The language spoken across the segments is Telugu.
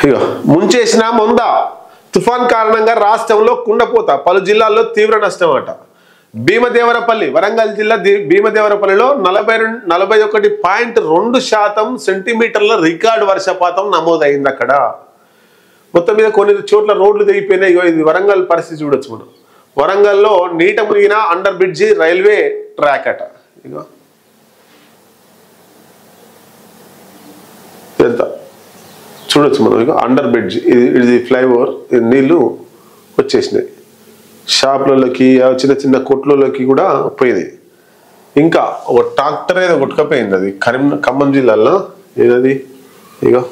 ఇగో ముంచేసిన మొంద తుఫాన్ కారణంగా రాష్ట్రంలో కుండపోత పలు జిల్లాల్లో తీవ్ర నష్టం అట. భీమదేవరపల్లి వరంగల్ జిల్లా భీమదేవరపల్లిలో 41.2% సెంటీమీటర్ల రికార్డు వర్షపాతం నమోదైంది. అక్కడ మొత్తం మీద కొన్ని చోట్ల రోడ్లు తెగిపోయినాయి. ఇది వరంగల్ పరిస్థితి చూడొచ్చు మనం. వరంగల్లో నీట మునిగిన అండర్ బ్రిడ్జి రైల్వే ట్రాక్ అట. ఇగో ఎంత చూడొచ్చు మనం. ఇక అండర్ బ్రిడ్జ్ ఇది ఫ్లైఓవర్, నీళ్లు వచ్చేసినాయి. షాపులలోకి చిన్న చిన్న కొట్లలోకి కూడా పోయినాయి. ఇంకా ఒక ట్రాక్టర్ ఏదో కొట్టుకపోయింది. అది ఖమ్మం జిల్లాలో ఏదది ఇగో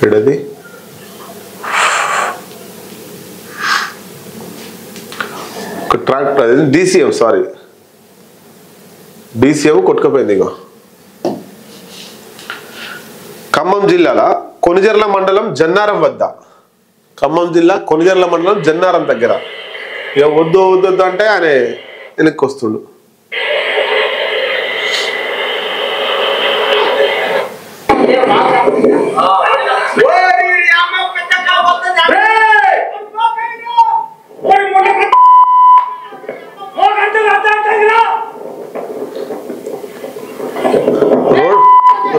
ఏడది ఒక ట్రాక్టర్, అది డీసీఎం కొట్టుకపోయింది. ఇగో ఖమ్మం జిల్లాల కొనిజర్ల మండలం జన్నారం వద్ద, ఖమ్మం జిల్లా కొనిజర్ల మండలం జన్నారం దగ్గర ఇక వద్దు వద్దు అంటే ఆయన వెనక్కి వస్తుండు.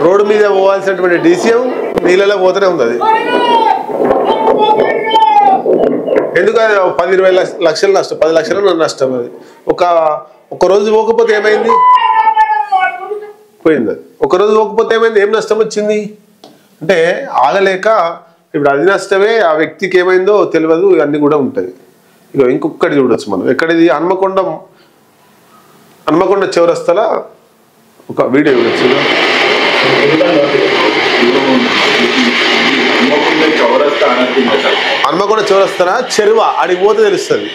రోడ్డు మీద పోవాల్సినటువంటి డీసీఎం నీళ్ళలో పోతూనే ఉంది. అది ఎందుకు 10-20 లక్షలు నష్టం, 10 లక్షల నష్టం. అది ఒక రోజు పోకపోతే ఏమైంది? పోయింది. ఒక రోజు పోకపోతే ఏమైంది? ఏం నష్టం వచ్చింది అంటే ఆగలేక ఇప్పుడు అది నష్టమే, ఆ వ్యక్తికి ఏమైందో తెలియదు, ఇవన్నీ కూడా ఉంటాయి. ఇక ఇంకొకటి చూడొచ్చు మనం. ఎక్కడిది హన్మకొండ చౌరస్తల ఒక వీడియో చూడొచ్చు. హన్మకొండ చౌరస్తన చెరువ అడిగి పోతే తెలుస్తుంది.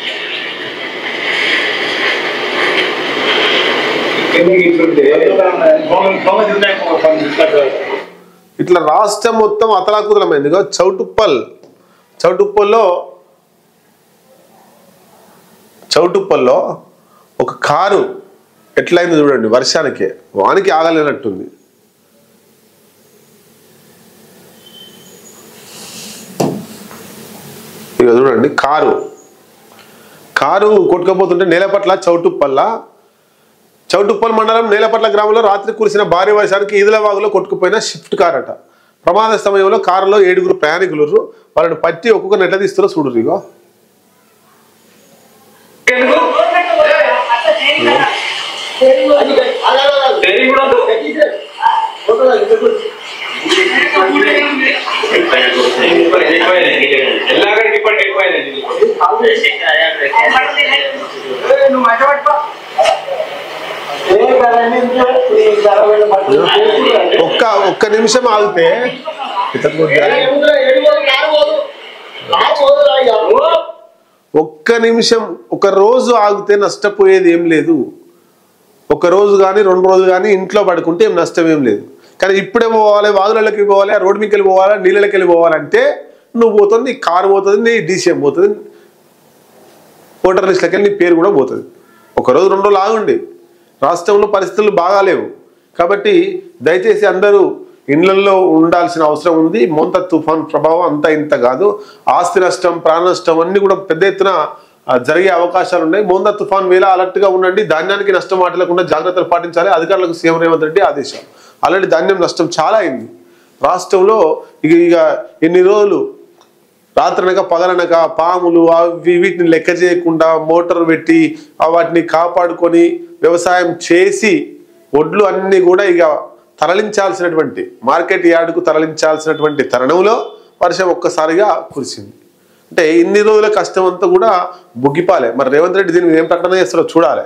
ఇట్లా రాష్ట్రం మొత్తం అతలాకుతలమైంది. చౌటుప్పల్లో ఒక కారు ఎట్లయింది చూడండి. వర్షానికి వానికి ఆగలేనట్టుంది. ఇక చూడండి, కారు కొట్టుకపోతుంటే నేలపట్ల చౌటుప్పల్ మండలం నేలపట్ల గ్రామంలో రాత్రి కురిసిన భారీ వర్షానికి ఈదులవాగులో కొట్టుకుపోయిన షిఫ్ట్ కార్ అట. ప్రమాద సమయంలో కారులో 7 ప్రయాణికులు, వాళ్ళని పట్టి ఒక్కొక్కరిని ఎట్లా తీస్తారో చూడరు. ఇగో ఒక్క నిమిషం ఆగితే ఒక రోజు ఆగితే నష్టపోయేది ఏం లేదు. ఒక రోజు కానీ 2 రోజులు కానీ ఇంట్లో పడుకుంటే ఏం నష్టం ఏం లేదు. కానీ ఇప్పుడే పోవాలి, వాగులకి పోవాలి, రోడ్డు మీదకి వెళ్ళి పోవాలి, నీళ్ళకి వెళ్ళి పోవాలంటే నువ్వు పోతుంది, నీ కారు పోతుంది, నీ డీసీఎం పోతుంది, ఓటర్ లిస్ట్లకి వెళ్ళి నీ పేరు కూడా పోతుంది. ఒక రోజు 2 రోజులు ఆగుండి. రాష్ట్రంలో పరిస్థితులు బాగాలేవు కాబట్టి దయచేసి అందరూ ఇళ్లలో ఉండాల్సిన అవసరం ఉంది. మొంత తుఫాన్ ప్రభావం అంతా ఇంత కాదు. ఆస్తి నష్టం, ప్రాణ నష్టం అన్ని కూడా పెద్ద ఎత్తున జరిగే అవకాశాలు ఉన్నాయి. మొంత తుఫాన్ వేళ అలర్ట్గా ఉండండి. ధాన్యానికి నష్టం వాటిల్లకుండా జాగ్రత్తలు పాటించాలి. అధికారులకు సీఎం రేవంత్ రెడ్డి ఆదేశాలు. ఆల్రెడీ ధాన్యం నష్టం చాలా అయింది రాష్ట్రంలో. ఇక ఎన్ని రోజులు రాత్రనక పగలనక పాములు అవి వీటిని లెక్క చేయకుండా మోటార్ పెట్టి వాటిని కాపాడుకొని వ్యవసాయం చేసి ఒడ్లు అన్ని కూడా ఇక తరలించాల్సినటువంటి మార్కెట్ యార్డుకు తరలించాల్సినటువంటి తరుణంలో వర్షం ఒక్కసారిగా కురిసింది. అంటే ఇన్ని రోజుల కష్టం అంతా కూడా బుగ్గిపాలే. మరి రేవంత్ రెడ్డి దీన్ని ఏం ప్రకటన చేస్తారో చూడాలి.